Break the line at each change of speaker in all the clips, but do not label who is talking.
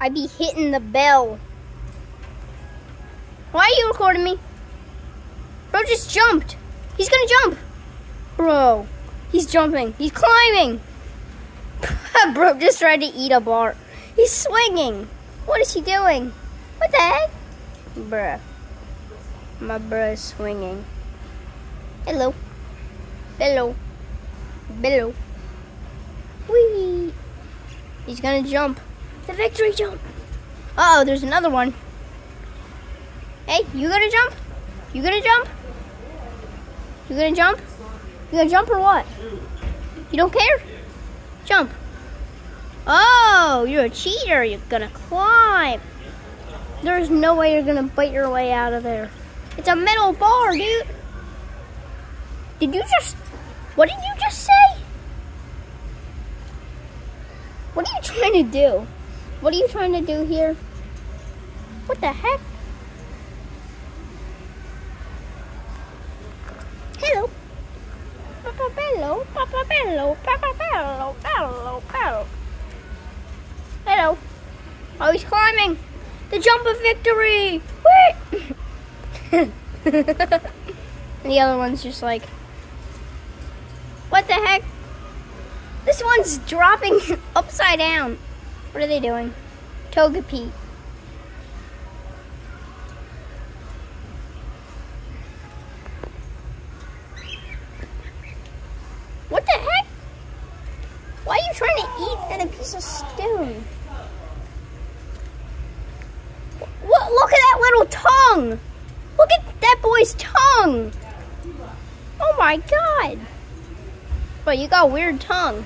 I be hitting the bell. Why are you recording me? Bro just jumped. He's gonna jump. Bro, he's jumping. He's climbing. Bro just tried to eat a bar. He's swinging. What is he doing? What the heck? Bruh. My bruh is swinging. Hello. Hello. Hello. Whee! He's gonna jump. The victory jump. Uh-oh, there's another one. Hey, you gonna jump? You gonna jump? You gonna jump? You gonna jump or what? You don't care? Jump. Oh, you're a cheater. You're gonna climb. There's no way you're gonna bite your way out of there. It's a metal bar, dude. What did you just say? What are you trying to do? What are you trying to do here? What the heck? Hello. Papa Bello, Papa Bello, Papa Bello, Bello, Bello. Hello. Oh, he's climbing. The jump of victory. Wait. And the other one's just like, what the heck? This one's dropping upside down. What are they doing? Togepi. What the heck? Why are you trying to eat at a piece of stone? What? Look at that little tongue. Look at that boy's tongue. Oh my God. But you got a weird tongue.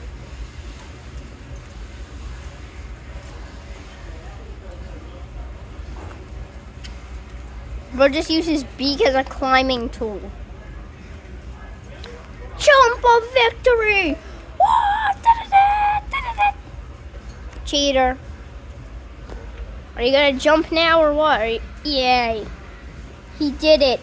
Bro just use his beak as a climbing tool. Jump of victory! Cheater. Are you gonna jump now or what? Yay. He did it.